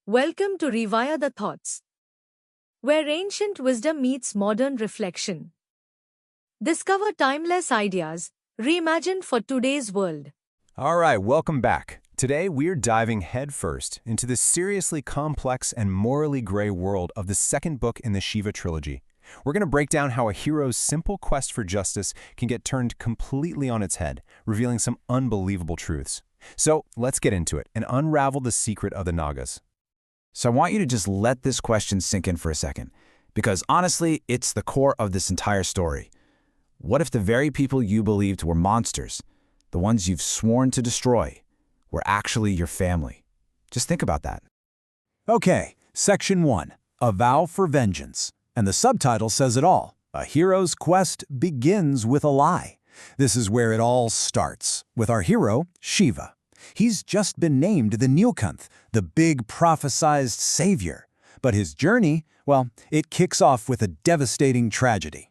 Welcome to Rewire the Thoughts, where ancient wisdom meets modern reflection. Discover timeless ideas, reimagined for today's world. All right, welcome back. Today, we're diving headfirst into the seriously complex and morally gray world of the second book in the Shiva Trilogy. We're going to break down how a hero's simple quest for justice can get turned completely on its head, revealing some unbelievable truths. So, let's get into it and unravel the secret of the Nagas. So I want you to just let this question sink in for a second, because honestly, it's the core of this entire story. What if the very people you believed were monsters, the ones you've sworn to destroy, were actually your family? Just think about that. Okay, Section 1, A Vow for Vengeance. And the subtitle says it all. A hero's quest begins with a lie. This is where it all starts, with our hero, Shiva. He's just been named the Nilkanth, the big prophesized savior. But his journey, well, it kicks off with a devastating tragedy.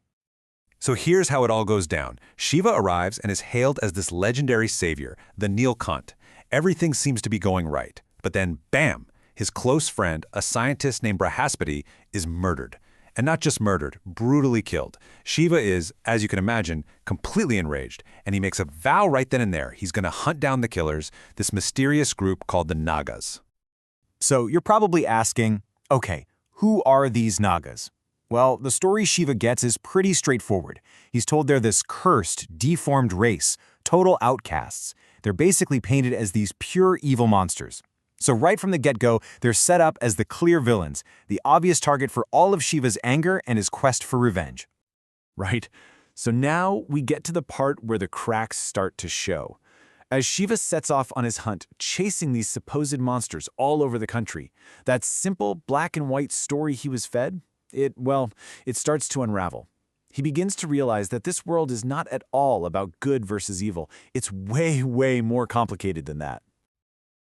So here's how it all goes down. Shiva arrives and is hailed as this legendary savior, the Nilkanth. Everything seems to be going right. But then, bam! His close friend, a scientist named Brahaspati, is murdered. And not just murdered, brutally killed. Shiva is, as you can imagine, completely enraged, and he makes a vow right then and there. He's going to hunt down the killers, this mysterious group called the Nagas. So you're probably asking, okay, who are these Nagas? Well, the story Shiva gets is pretty straightforward. He's told they're this cursed, deformed race, total outcasts. They're basically painted as these pure evil monsters. So right from the get-go, they're set up as the clear villains, the obvious target for all of Shiva's anger and his quest for revenge. Right. So now we get to the part where the cracks start to show. As Shiva sets off on his hunt, chasing these supposed monsters all over the country, that simple black and white story he was fed, it starts to unravel. He begins to realize that this world is not at all about good versus evil. It's way, way more complicated than that.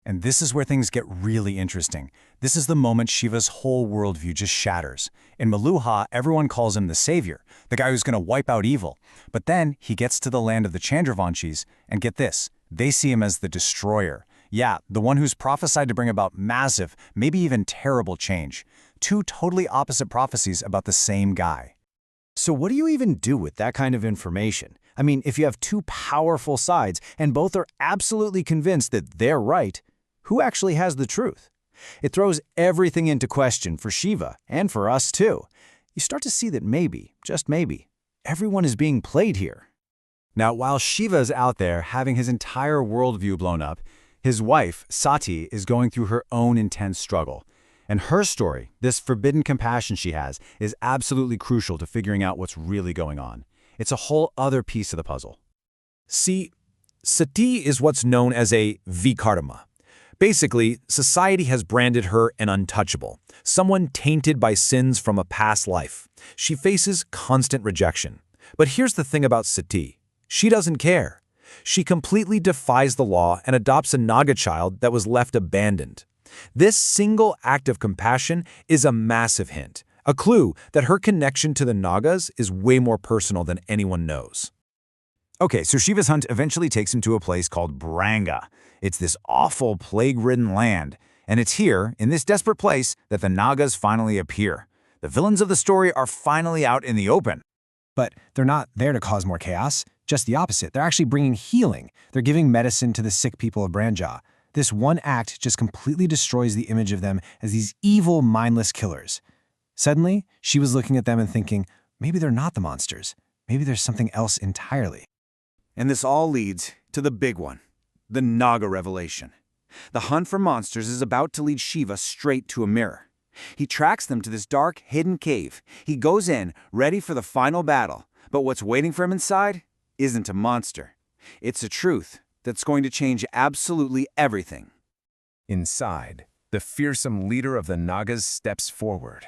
And this is where things get really interesting. This is the moment Shiva's whole worldview just shatters. In Meluha, everyone calls him the savior, the guy who's going to wipe out evil. But then he gets to the land of the Chandravanshis, and get this, they see him as the destroyer. Yeah, the one who's prophesied to bring about massive, maybe even terrible change. Two totally opposite prophecies about the same guy. So what do you even do with that kind of information? I mean, if you have two powerful sides and both are absolutely convinced that they're right, who actually has the truth? It throws everything into question for Shiva, and for us too. You start to see that maybe, just maybe, everyone is being played here. Now, while Shiva's out there having his entire worldview blown up, his wife, Sati, is going through her own intense struggle. And her story, this forbidden compassion she has, is absolutely crucial to figuring out what's really going on. It's a whole other piece of the puzzle. See, Sati is what's known as a Vikarma. Basically, society has branded her an untouchable, someone tainted by sins from a past life. She faces constant rejection. But here's the thing about Sati. She doesn't care. She completely defies the law and adopts a Naga child that was left abandoned. This single act of compassion is a massive hint, a clue that her connection to the Nagas is way more personal than anyone knows. Okay, so Shiva's hunt eventually takes him to a place called Branga. It's this awful plague-ridden land, and it's here, in this desperate place, that the Nagas finally appear. The villains of the story are finally out in the open. But they're not there to cause more chaos, just the opposite. They're actually bringing healing. They're giving medicine to the sick people of Branja. This one act just completely destroys the image of them as these evil, mindless killers. Suddenly, she was looking at them and thinking, maybe they're not the monsters. Maybe there's something else entirely. And this all leads to the big one, the Naga revelation. The hunt for monsters is about to lead Shiva straight to a mirror. He tracks them to this dark, hidden cave. He goes in, ready for the final battle. But what's waiting for him inside isn't a monster. It's a truth that's going to change absolutely everything. Inside, the fearsome leader of the Nagas steps forward.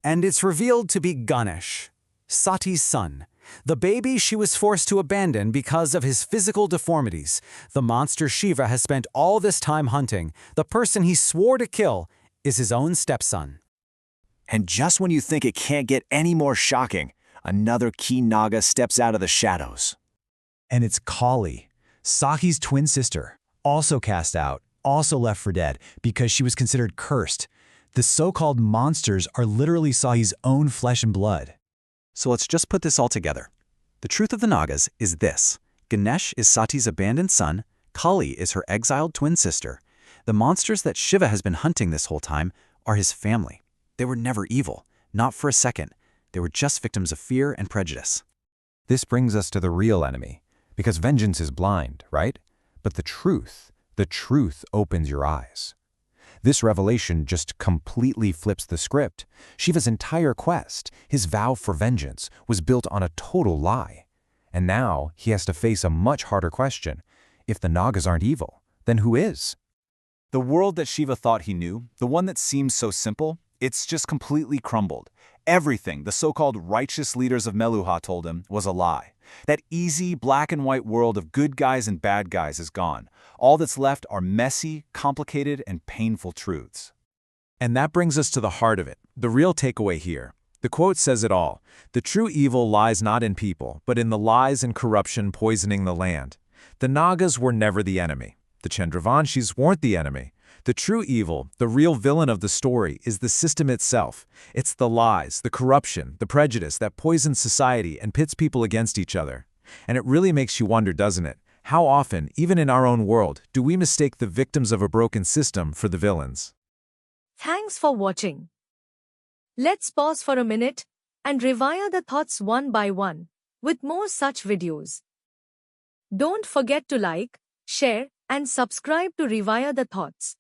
And it's revealed to be Ganesh, Sati's son, the baby she was forced to abandon because of his physical deformities. The monster Shiva has spent all this time hunting. The person he swore to kill is his own stepson. And just when you think it can't get any more shocking, another key Naga steps out of the shadows. And it's Kali, Saki's twin sister, also cast out, also left for dead because she was considered cursed. The so-called monsters are literally Sahi's own flesh and blood. So let's just put this all together. The truth of the Nagas is this. Ganesh is Sati's abandoned son, Kali is her exiled twin sister. The monsters that Shiva has been hunting this whole time are his family. They were never evil, not for a second. They were just victims of fear and prejudice. This brings us to the real enemy, because vengeance is blind, right? But the truth opens your eyes. This revelation just completely flips the script. Shiva's entire quest, his vow for vengeance, was built on a total lie. And now he has to face a much harder question. If the Nagas aren't evil, then who is? The world that Shiva thought he knew, the one that seemed so simple, it's just completely crumbled. Everything the so-called righteous leaders of Meluha told him was a lie. That easy black and white world of good guys and bad guys is gone. All that's left are messy, complicated, and painful truths. And that brings us to the heart of it, the real takeaway here. The quote says it all. The true evil lies not in people, but in the lies and corruption poisoning the land. The Nagas were never the enemy. The Chandravanshis weren't the enemy. The true evil, the real villain of the story, is the system itself. It's the lies, the corruption, the prejudice that poisons society and pits people against each other. And it really makes you wonder, doesn't it? How often, even in our own world, do we mistake the victims of a broken system for the villains? Thanks for watching. Let's pause for a minute and rewire the thoughts one by one with more such videos. Don't forget to like, share, and subscribe to Rewire the Thoughts.